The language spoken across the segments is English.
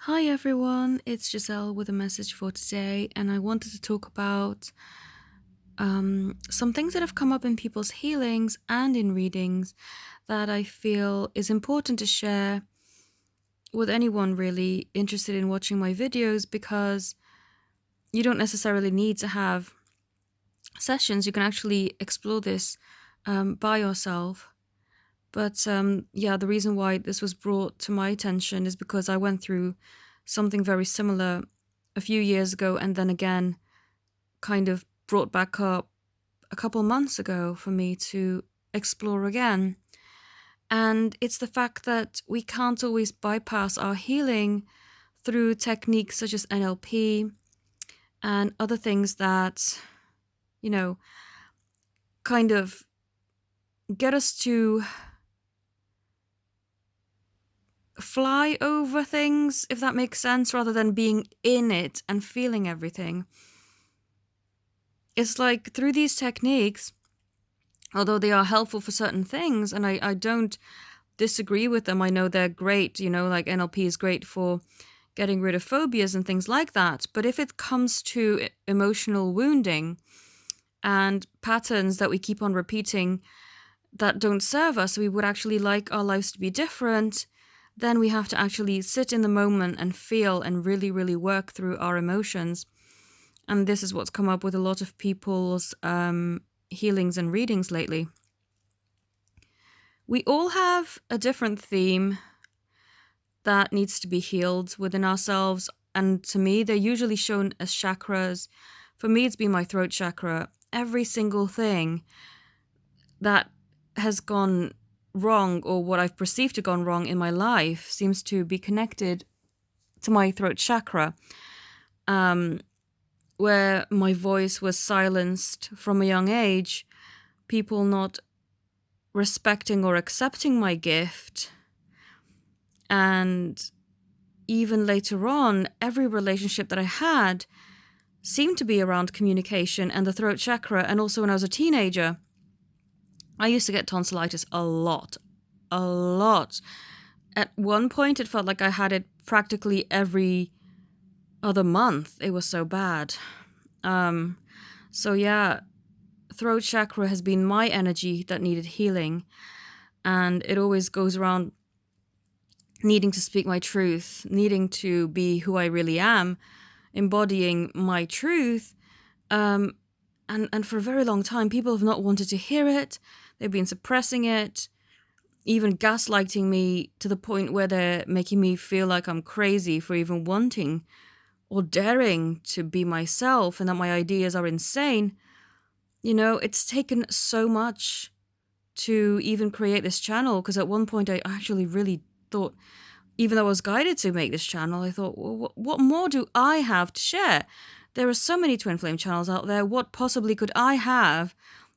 Hi everyone, it's Giselle with a message for today, and I wanted to talk about some things that have come up in people's healings and in readings that I feel is important to share with anyone really interested in watching my videos, because you don't necessarily need to have sessions. You can actually explore this by yourself. But yeah, the reason why this was brought to my attention is because I went through something very similar a few years ago, and then again kind of brought back up a couple months ago for me to explore again. And it's the fact that we can't always bypass our healing through techniques such as NLP and other things that, you know, kind of get us to fly over things, if that makes sense, rather than being in it and feeling everything. It's like through these techniques, although they are helpful for certain things, and I don't disagree with them. I know they're great, like NLP is great for getting rid of phobias and things like that. But if it comes to emotional wounding and patterns that we keep on repeating that don't serve us, we would actually like our lives to be different, then we have to actually sit in the moment and feel and really, really work through our emotions. And this is what's come up with a lot of people's healings and readings lately. We all have a different theme that needs to be healed within ourselves. And to me, they're usually shown as chakras. For me, it's been my throat chakra. Every single thing that has gone wrong, or what I've perceived to gone wrong in my life, seems to be connected to my throat chakra, where my voice was silenced from a young age, people not respecting or accepting my gift. And even later on, every relationship that I had seemed to be around communication and the throat chakra. And also when I was a teenager, I used to get tonsillitis a lot, a lot. At one point, it felt like I had it practically every other month. It was so bad. So yeah, throat chakra has been my energy that needed healing. And it always goes around needing to speak my truth, needing to be who I really am, embodying my truth. And for a very long time, people have not wanted to hear it. They've been suppressing it, even gaslighting me to the point where they're making me feel like I'm crazy for even wanting or daring to be myself, and that my ideas are insane. It's taken so much to even create this channel, because at one point I actually really thought, even though I was guided to make this channel, I thought, well, what more do I have to share? There are so many twin flame channels out there. What possibly could I have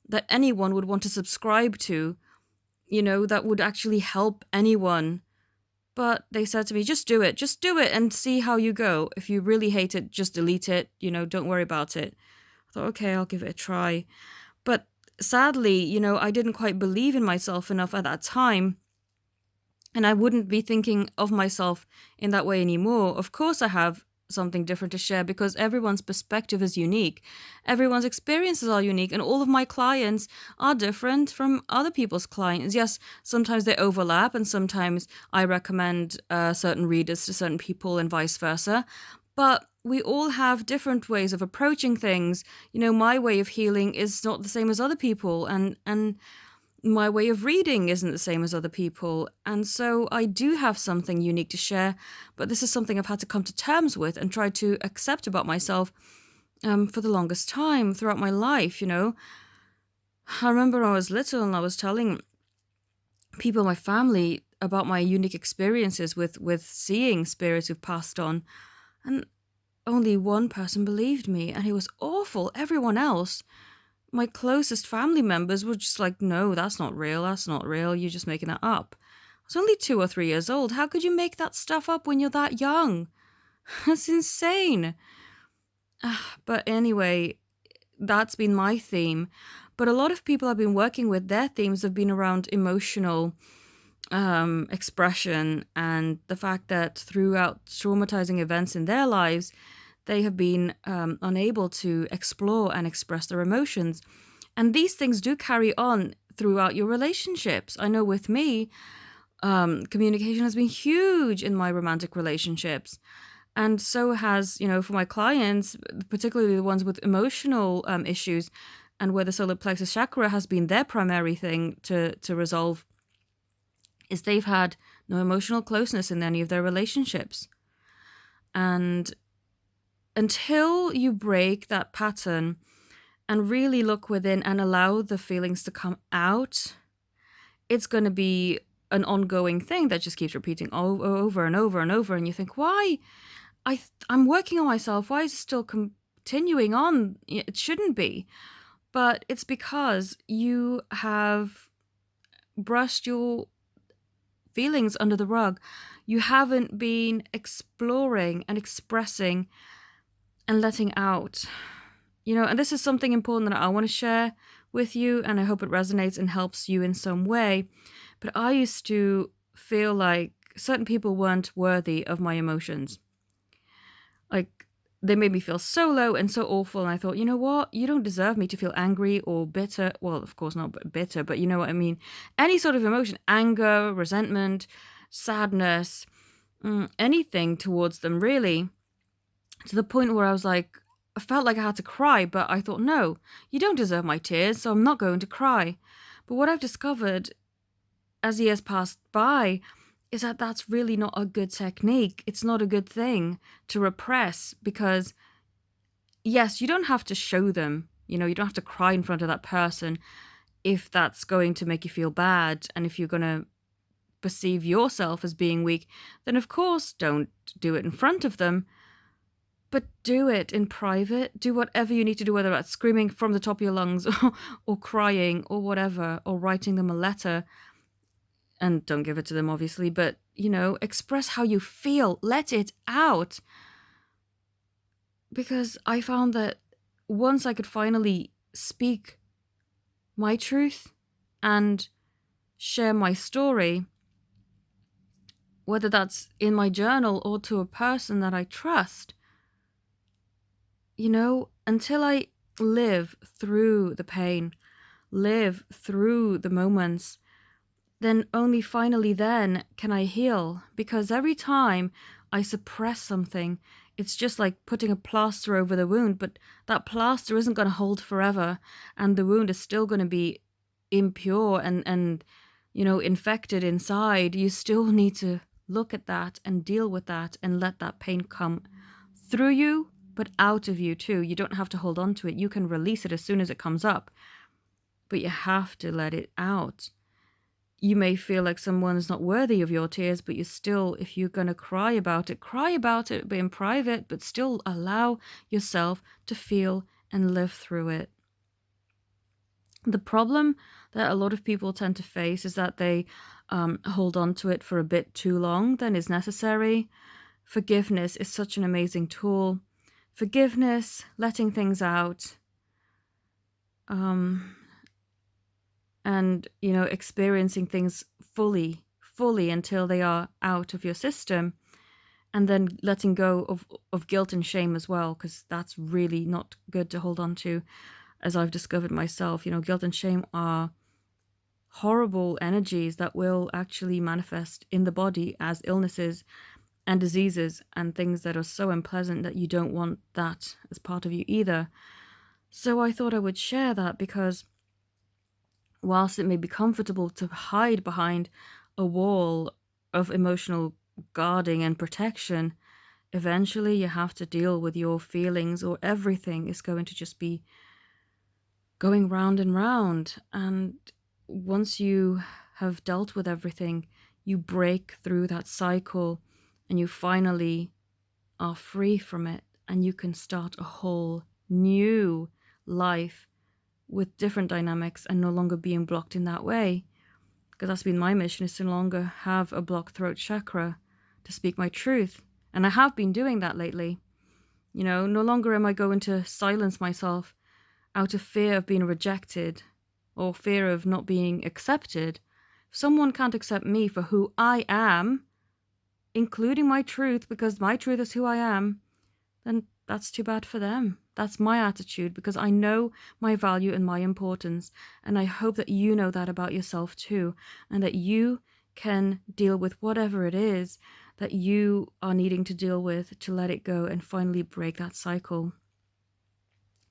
that anyone would want to subscribe to, that would actually help anyone? But they said to me, just do it and see how you go. If you really hate it, just delete it, don't worry about it. I thought, okay, I'll give it a try. But sadly, I didn't quite believe in myself enough at that time. And I wouldn't be thinking of myself in that way anymore. Of course, I have something different to share, because everyone's perspective is unique. Everyone's experiences are unique, and all of my clients are different from other people's clients. Yes, sometimes they overlap, and sometimes I recommend certain readers to certain people and vice versa. But we all have different ways of approaching things. My way of healing is not the same as other people, and my way of reading isn't the same as other people. And so I do have something unique to share, but this is something I've had to come to terms with and try to accept about myself for the longest time throughout my life. I remember when I was little and I was telling people in my family about my unique experiences with seeing spirits who've passed on, and only one person believed me, and it was awful. Everyone else, my closest family members, were just like, no, that's not real, you're just making that up. I was only 2 or 3 years old. How could you make that stuff up when you're that young? That's insane. But anyway, that's been my theme. But a lot of people I've been working with, their themes have been around emotional expression, and the fact that throughout traumatizing events in their lives, they have been unable to explore and express their emotions. And these things do carry on throughout your relationships. I know with me, communication has been huge in my romantic relationships. And so has, for my clients, particularly the ones with emotional issues, and where the solar plexus chakra has been their primary thing to resolve, is they've had no emotional closeness in any of their relationships. And until you break that pattern and really look within and allow the feelings to come out, it's going to be an ongoing thing that just keeps repeating over and over and over. And you think, why? I'm working on myself. Why is it still continuing on? It shouldn't be. But it's because you have brushed your feelings under the rug. You haven't been exploring and expressing and letting out. And this is something important that I want to share with you, and I hope it resonates and helps you in some way. But I used to feel like certain people weren't worthy of my emotions. Like, they made me feel so low and so awful, and I thought, you know what? You don't deserve me to feel angry or bitter. Well, of course not bitter, but you know what I mean. Any sort of emotion, anger, resentment, sadness, anything towards them, really. To the point where I felt like I had to cry, but I thought, no, you don't deserve my tears, so I'm not going to cry. But what I've discovered as years passed by is that that's really not a good technique. It's not a good thing to repress, because yes, you don't have to show them, you don't have to cry in front of that person if that's going to make you feel bad. And if you're going to perceive yourself as being weak, then of course don't do it in front of them. But do it in private. Do whatever you need to do, whether that's screaming from the top of your lungs or crying or whatever, or writing them a letter. And don't give it to them, obviously, but, express how you feel. Let it out. Because I found that once I could finally speak my truth and share my story, whether that's in my journal or to a person that I trust, until I live through the pain, live through the moments, then only finally then can I heal. Because every time I suppress something, it's just like putting a plaster over the wound, but that plaster isn't going to hold forever, and the wound is still going to be impure and infected inside. You still need to look at that and deal with that and let that pain come through you, but out of you too. You don't have to hold on to it. You can release it as soon as it comes up, but you have to let it out. You may feel like someone's not worthy of your tears, but you still, if you're going to cry about it, but in private, but still allow yourself to feel and live through it. The problem that a lot of people tend to face is that they hold on to it for a bit too long than is necessary. Forgiveness is such an amazing tool. Forgiveness, letting things out, and, experiencing things fully until they are out of your system, and then letting go of guilt and shame as well, because that's really not good to hold on to, as I've discovered myself. Guilt and shame are horrible energies that will actually manifest in the body as illnesses and diseases and things that are so unpleasant that you don't want that as part of you either. So I thought I would share that, because whilst it may be comfortable to hide behind a wall of emotional guarding and protection, eventually you have to deal with your feelings, or everything is going to just be going round and round. And once you have dealt with everything, you break through that cycle and you finally are free from it, and you can start a whole new life with different dynamics and no longer being blocked in that way. Because that's been my mission, is to no longer have a blocked throat chakra, to speak my truth. And I have been doing that lately. No longer am I going to silence myself out of fear of being rejected or fear of not being accepted, If someone can't accept me for who I am, including my truth, because my truth is who I am, then that's too bad for them. That's my attitude, because I know my value and my importance. And I hope that you know that about yourself too, and that you can deal with whatever it is that you are needing to deal with to let it go and finally break that cycle.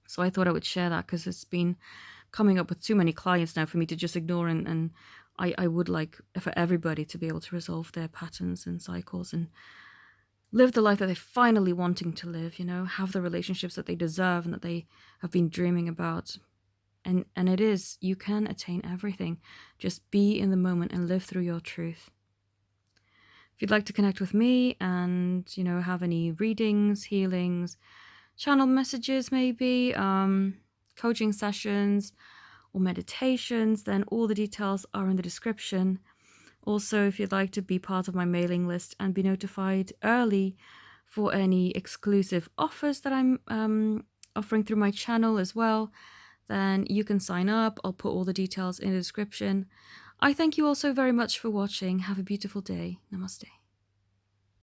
So I thought I would share that because it's been coming up with too many clients now for me to just ignore, and I would like for everybody to be able to resolve their patterns and cycles and live the life that they're finally wanting to live, have the relationships that they deserve and that they have been dreaming about. And it is, you can attain everything. Just be in the moment and live through your truth. If you'd like to connect with me and, have any readings, healings, channel messages maybe, coaching sessions or meditations, then all the details are in the description. Also, if you'd like to be part of my mailing list and be notified early for any exclusive offers that I'm offering through my channel as well, then you can sign up. I'll put all the details in the description. I thank you all so very much for watching. Have a beautiful day. Namaste.